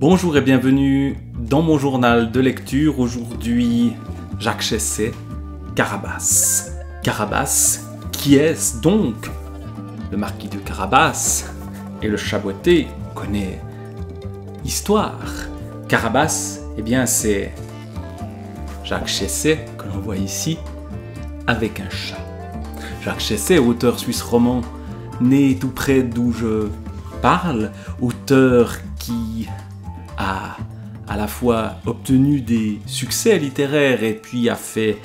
Bonjour et bienvenue dans mon journal de lecture. Aujourd'hui, Jacques Chessay, Carabas. Carabas, qui est-ce donc? Le marquis de Carabas et le Chaboté, on connaît l'histoire. Carabas, eh bien c'est Jacques Chessay, que l'on voit ici, avec un chat. Jacques Chessay, auteur suisse roman, né tout près d'où je parle, auteur qui a à la fois obtenu des succès littéraires et puis a fait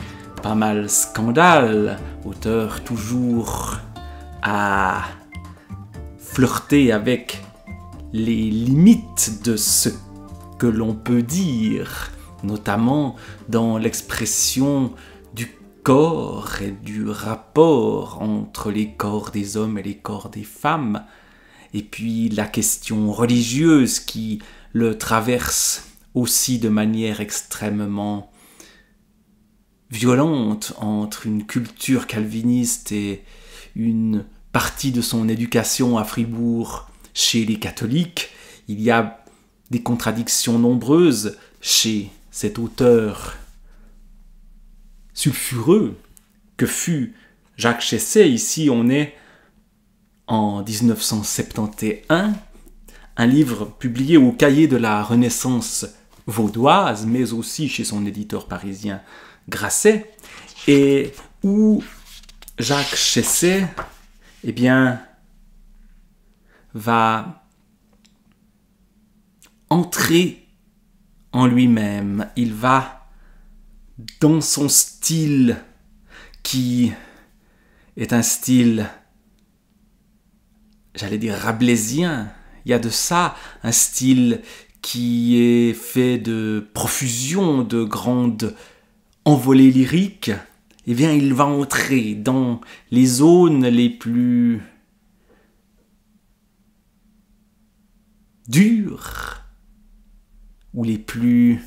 pas mal scandale, auteur toujours à flirter avec les limites de ce que l'on peut dire, notamment dans l'expression du corps et du rapport entre les corps des hommes et les corps des femmes, et puis la question religieuse qui le traverse aussi de manière extrêmement violente entre une culture calviniste et une partie de son éducation à Fribourg chez les catholiques. Il y a des contradictions nombreuses chez cet auteur sulfureux que fut Jacques Chessay. Ici, on est en 1971, un livre publié au Cahier de la Renaissance vaudoise, mais aussi chez son éditeur parisien Grasset, et où Jacques Chessay, eh bien, va entrer en lui-même. Il va, dans son style, qui est un style, j'allais dire rabelaisien, il y a de ça, un style qui est fait de profusion, de grandes envolées lyriques, eh bien il va entrer dans les zones les plus dures ou les plus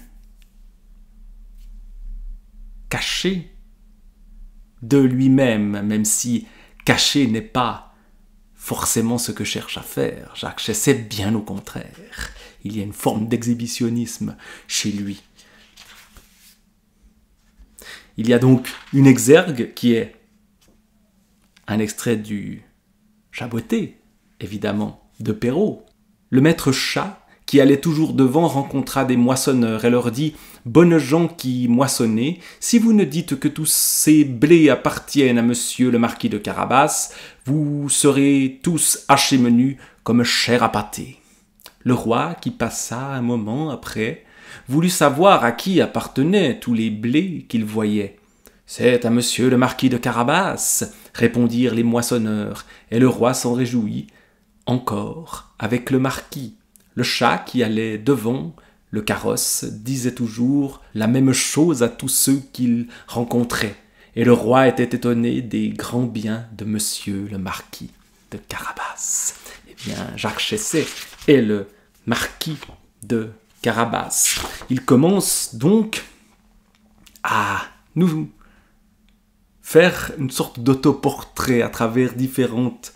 cachées de lui-même, même si caché n'est pas forcément ce que cherche à faire Jacques Chessay, bien au contraire. Il y a une forme d'exhibitionnisme chez lui. Il y a donc une exergue qui est un extrait du Chaboté, évidemment, de Perrault. Le maître chat, qui allait toujours devant, rencontra des moissonneurs et leur dit « Bonnes gens qui moissonnez, si vous ne dites que tous ces blés appartiennent à monsieur le marquis de Carabas, vous serez tous hachés menus comme chair à pâté. » Le roi, qui passa un moment après, voulut savoir à qui appartenaient tous les blés qu'il voyait. « C'est à monsieur le marquis de Carabas, » répondirent les moissonneurs, et le roi s'en réjouit encore avec le marquis. Le chat qui allait devant le carrosse disait toujours la même chose à tous ceux qu'il rencontrait, et le roi était étonné des grands biens de monsieur le marquis de Carabas. Eh bien, Jacques Chessay est le marquis de Carabas. Il commence donc à nous faire une sorte d'autoportrait à travers différentes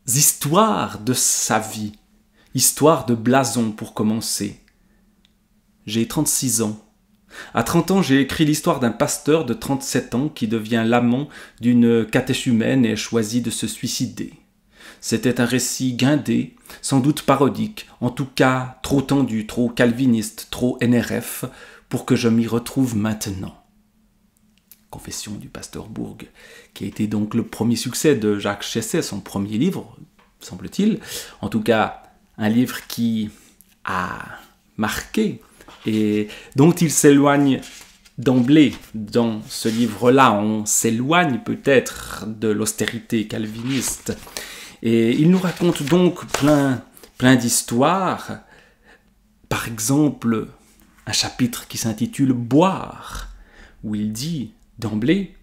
histoires de sa vie. Histoire de blason pour commencer. J'ai 36 ans. À 30 ans, j'ai écrit l'histoire d'un pasteur de 37 ans qui devient l'amant d'une catéchumène et choisit de se suicider. C'était un récit guindé, sans doute parodique, en tout cas trop tendu, trop calviniste, trop NRF, pour que je m'y retrouve maintenant. Confession du pasteur Bourg, qui a été donc le premier succès de Jacques Chessay, son premier livre, semble-t-il. En tout cas, un livre qui a marqué et dont il s'éloigne d'emblée dans ce livre-là. On s'éloigne peut-être de l'austérité calviniste. Et il nous raconte donc plein d'histoires. Par exemple, un chapitre qui s'intitule « Boire », où il dit d'emblée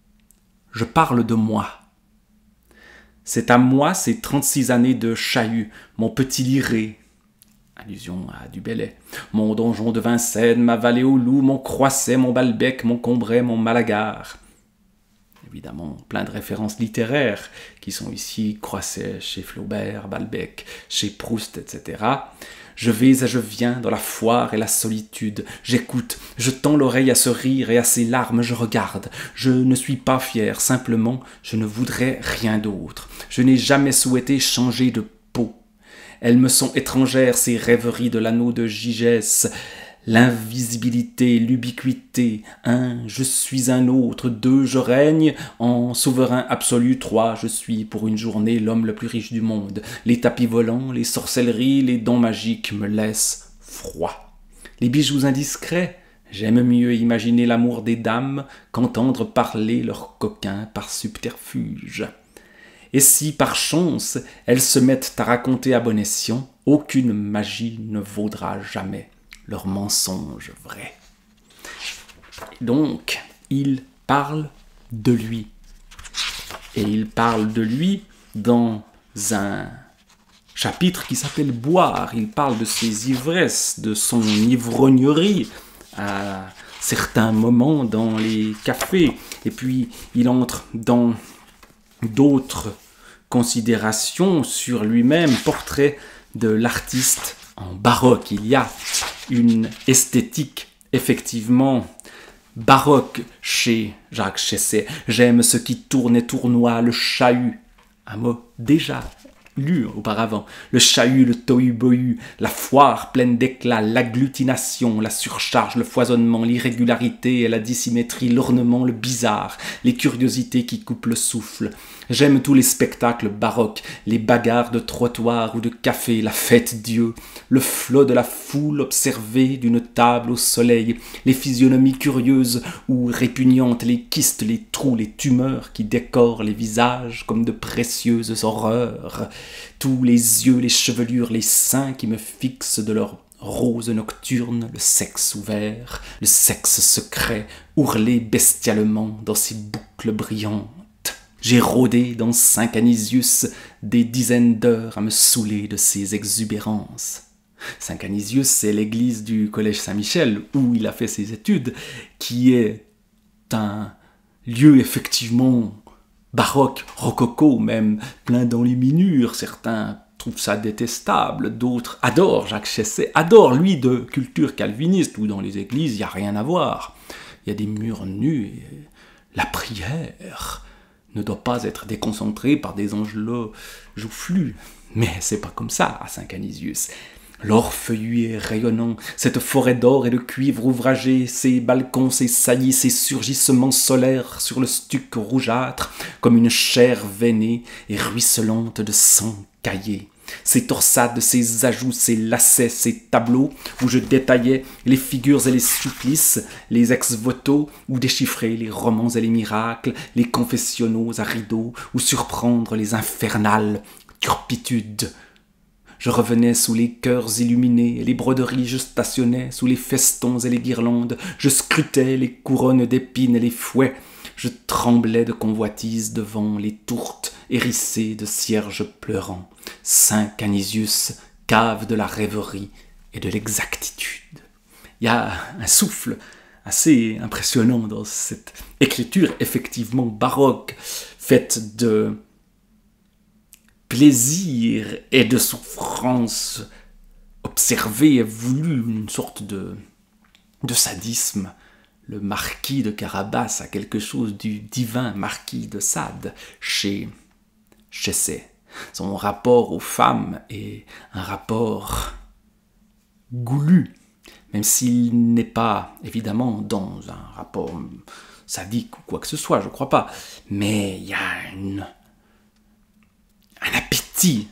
« Je parle de moi ». C'est à moi ces 36 années de chahut, mon petit liré, allusion à du Bellay, mon donjon de Vincennes, ma vallée au loup, mon Croisset, mon Balbec, mon Combray, mon Malagar. Et évidemment plein de références littéraires qui sont ici Croisset, chez Flaubert, Balbec, chez Proust, etc. Je vais et je viens dans la foire et la solitude. J'écoute, je tends l'oreille à ce rire et à ces larmes, je regarde. Je ne suis pas fier, simplement, je ne voudrais rien d'autre. Je n'ai jamais souhaité changer de peau. Elles me sont étrangères, ces rêveries de l'anneau de Gigès. L'invisibilité, l'ubiquité, un, je suis un autre, deux, je règne, en souverain absolu, trois, je suis pour une journée l'homme le plus riche du monde. Les tapis volants, les sorcelleries, les dons magiques me laissent froid. Les bijoux indiscrets, j'aime mieux imaginer l'amour des dames qu'entendre parler leurs coquins par subterfuge. Et si, par chance, elles se mettent à raconter à bon escient, aucune magie ne vaudra jamais leur mensonge vrai. Donc, il parle de lui. Et il parle de lui dans un chapitre qui s'appelle « Boire ». Il parle de ses ivresses, de son ivrognerie à certains moments dans les cafés. Et puis, il entre dans d'autres considérations sur lui-même, portrait de l'artiste en baroque. Il y a une esthétique effectivement baroque chez Jacques Chesset. J'aime ce qui tourne et tournoie, le chahut, un mot déjà lu auparavant, le chahut, le tohu-bohu, la foire pleine d'éclat, l'agglutination, la surcharge, le foisonnement, l'irrégularité et la dissymétrie, l'ornement, le bizarre, les curiosités qui coupent le souffle. J'aime tous les spectacles baroques, les bagarres de trottoir ou de café, la fête Dieu, le flot de la foule observée d'une table au soleil, les physionomies curieuses ou répugnantes, les kystes, les trous, les tumeurs qui décorent les visages comme de précieuses horreurs, tous les yeux, les chevelures, les seins qui me fixent de leur rose nocturne, le sexe ouvert, le sexe secret, ourlé bestialement dans ses boucles brillantes. J'ai rôdé dans Saint-Canisius des dizaines d'heures à me saouler de ses exubérances. Saint-Canisius, c'est l'église du collège Saint-Michel où il a fait ses études, qui est un lieu effectivement baroque, rococo même, plein d'enluminures. Certains trouvent ça détestable, d'autres adorent Jacques Chesset, adorent lui de culture calviniste, où dans les églises il n'y a rien à voir. Il y a des murs nus, et la prière ne doit pas être déconcentrée par des angelots joufflus. Mais c'est pas comme ça à Saint-Canisius. L'or feuillu et rayonnant, cette forêt d'or et de cuivre ouvragé, ces balcons, ces saillies, ces surgissements solaires sur le stuc rougeâtre, comme une chair veinée et ruisselante de sang caillé. Ces torsades, ces ajouts, ces lacets, ces tableaux où je détaillais les figures et les supplices, les ex-voto, où déchiffrer les romans et les miracles, les confessionnaux à rideaux, ou surprendre les infernales turpitudes. Je revenais sous les chœurs illuminés et les broderies, je stationnais sous les festons et les guirlandes, je scrutais les couronnes d'épines et les fouets, je tremblais de convoitise devant les tourtes hérissées de cierges pleurants. Saint-Canisius, cave de la rêverie et de l'exactitude. Il y a un souffle assez impressionnant dans cette écriture effectivement baroque, faite de plaisir et de souffrance observée et voulue, une sorte de sadisme. Le marquis de Carabas a quelque chose du divin marquis de Sade chez Chesset. Son rapport aux femmes est un rapport goulu, même s'il n'est pas évidemment dans un rapport sadique ou quoi que ce soit, je crois pas. Mais il y a un appétit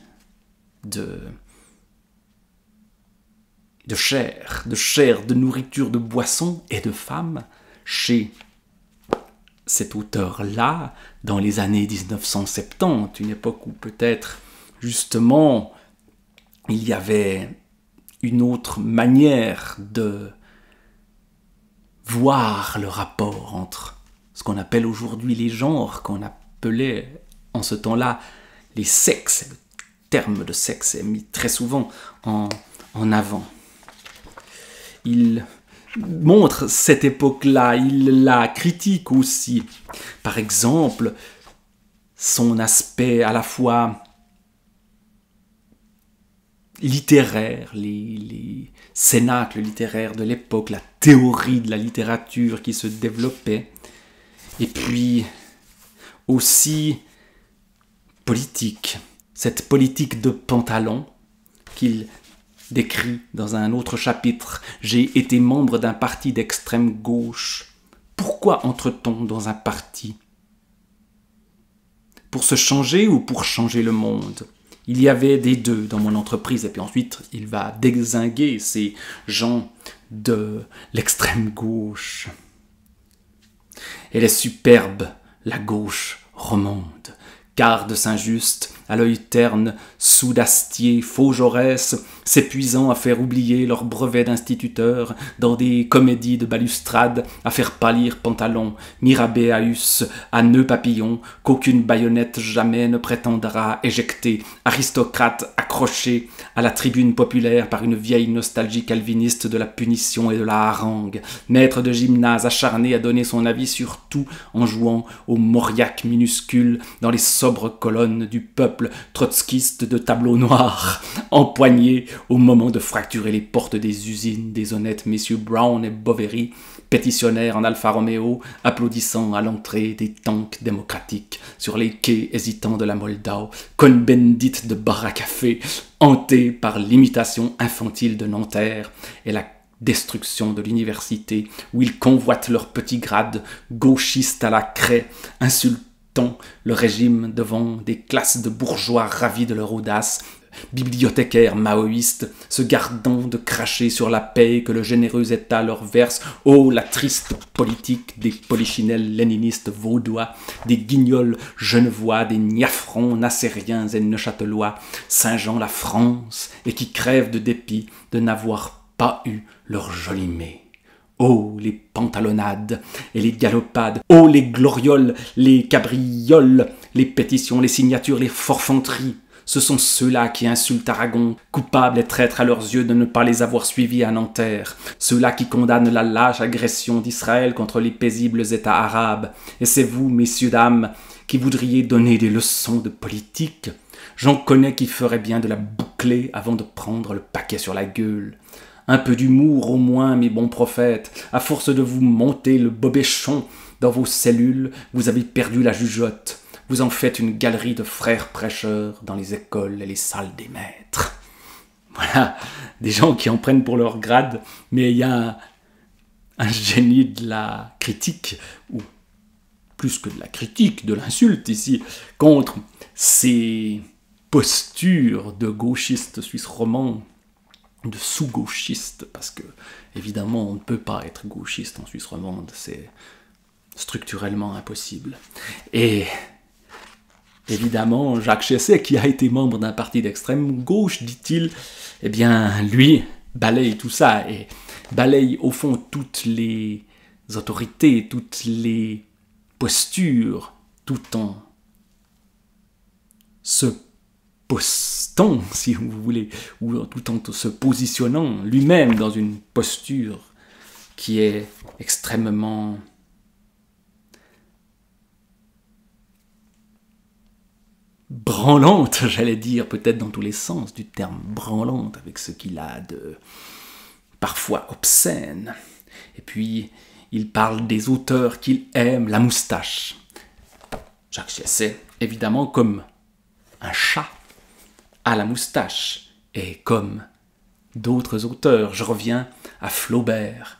de chair, de nourriture, de boisson et de femmes chez cet auteur-là, dans les années 1970, une époque où peut-être, justement, il y avait une autre manière de voir le rapport entre ce qu'on appelle aujourd'hui les genres, qu'on appelait en ce temps-là les sexes. Le terme de sexe est mis très souvent en avant. Il montre cette époque-là, il la critique aussi. Par exemple, son aspect à la fois littéraire, les cénacles littéraires de l'époque, la théorie de la littérature qui se développait, et puis aussi politique, cette politique de pantalon qu'il décrit dans un autre chapitre. J'ai été membre d'un parti d'extrême gauche. Pourquoi entre-t-on dans un parti? Pour se changer ou pour changer le monde? Il y avait des deux dans mon entreprise. Et puis ensuite, il va dézinguer ces gens de l'extrême gauche. Elle est superbe, la gauche romande. Quart de Saint-Just, à l'œil terne, sous d'Astier, faux Jaurès, s'épuisant à faire oublier leur brevet d'instituteur dans des comédies de balustrade, à faire pâlir Pantalon, Mirabéaüs, à nœud papillon, qu'aucune baïonnette jamais ne prétendra éjecter, aristocrate accroché à la tribune populaire par une vieille nostalgie calviniste de la punition et de la harangue, maître de gymnase acharné à donner son avis sur tout en jouant au mauriaque minuscule dans les sobres colonnes du peuple trotskiste de tableaux noirs, empoignés au moment de fracturer les portes des usines des honnêtes messieurs Brown et Boveri, pétitionnaires en Alfa Romeo, applaudissant à l'entrée des tanks démocratiques sur les quais hésitants de la Moldau, Cohn-Bendit de bar à café, hantés par l'imitation infantile de Nanterre et la destruction de l'université, où ils convoitent leur petit grade, gauchistes à la craie, insultant le régime devant des classes de bourgeois ravis de leur audace, bibliothécaires maoïstes se gardant de cracher sur la paix que le généreux État leur verse. Oh, la triste politique des polichinelles léninistes vaudois, des guignols genevois, des niafrons nassériens et neuchâtelois, Saint-Jean la France, et qui crèvent de dépit de n'avoir pas eu leur joli mets. Oh, les pantalonnades et les galopades, oh, les glorioles, les cabrioles, les pétitions, les signatures, les forfanteries. Ce sont ceux-là qui insultent Aragon, coupables et traîtres à leurs yeux de ne pas les avoir suivis à Nanterre, ceux-là qui condamnent la lâche agression d'Israël contre les paisibles États arabes. Et c'est vous, messieurs, dames, qui voudriez donner des leçons de politique. J'en connais qui feraient bien de la boucler avant de prendre le paquet sur la gueule. Un peu d'humour au moins, mes bons prophètes. À force de vous monter le bobéchon dans vos cellules, vous avez perdu la jugeote. Vous en faites une galerie de frères prêcheurs dans les écoles et les salles des maîtres. Voilà, des gens qui en prennent pour leur grade, mais il y a un génie de la critique, ou plus que de la critique, de l'insulte ici, contre ces postures de gauchistes suisses romands, de sous-gauchistes, parce que, évidemment, on ne peut pas être gauchiste en Suisse romande, c'est structurellement impossible. Et évidemment, Jacques Chesset, qui a été membre d'un parti d'extrême gauche, dit-il, eh bien, lui, balaye tout ça, et balaye au fond toutes les autorités, toutes les postures, tout en se postant, si vous voulez, ou tout en se positionnant lui-même dans une posture qui est extrêmement branlante, j'allais dire, peut-être dans tous les sens du terme branlante, avec ce qu'il a de parfois obscène. Et puis, il parle des auteurs qu'il aime, la moustache. Jacques Chesset, évidemment, comme un chat à la moustache, et comme d'autres auteurs, je reviens à Flaubert,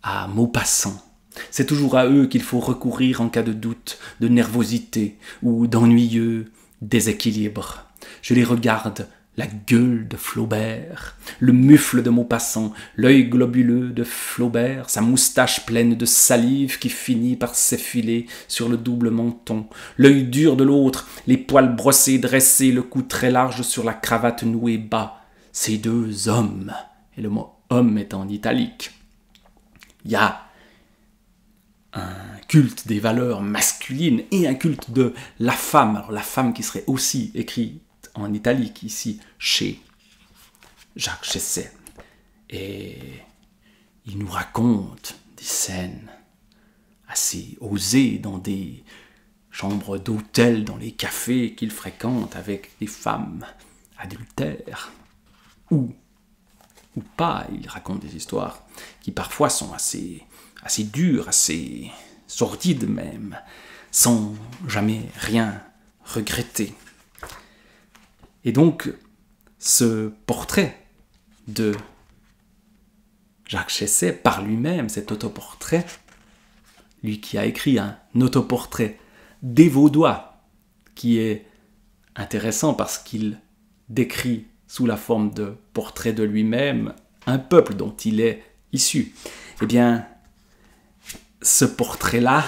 à Maupassant. C'est toujours à eux qu'il faut recourir en cas de doute, de nervosité ou d'ennuyeux déséquilibre. Je les regarde, la gueule de Flaubert, le mufle de Maupassant, l'œil globuleux de Flaubert, sa moustache pleine de salive qui finit par s'effiler sur le double menton, l'œil dur de l'autre, les poils brossés dressés, le cou très large sur la cravate nouée bas. Ces deux hommes, et le mot homme est en italique. Il y a un culte des valeurs masculines et un culte de la femme. Alors la femme qui serait aussi écrite en italique ici chez Jacques Chesset. Et il nous raconte des scènes assez osées dans des chambres d'hôtel, dans les cafés qu'il fréquente avec des femmes adultères. Ou pas, il raconte des histoires qui parfois sont assez dures, assez sordides même, sans jamais rien regretter. Et donc, ce portrait de Jacques Chessay par lui-même, cet autoportrait, lui qui a écrit un autoportrait des Vaudois, qui est intéressant parce qu'il décrit sous la forme de portrait de lui-même un peuple dont il est issu. Eh bien, ce portrait-là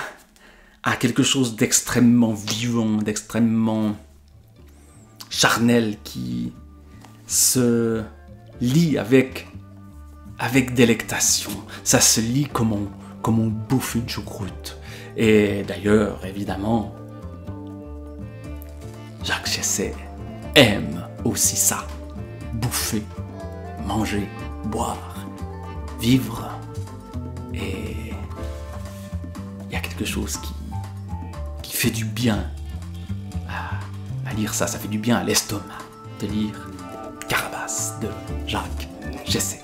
a quelque chose d'extrêmement vivant, d'extrêmement charnel, qui se lit avec délectation. Ça se lit comme on bouffe une choucroute. Et d'ailleurs, évidemment, Jacques Chessay aime aussi ça. Bouffer, manger, boire, vivre. Et il y a quelque chose qui fait du bien à lire ça. Ça fait du bien à l'estomac de lire Carabasse de Jacques Chessay.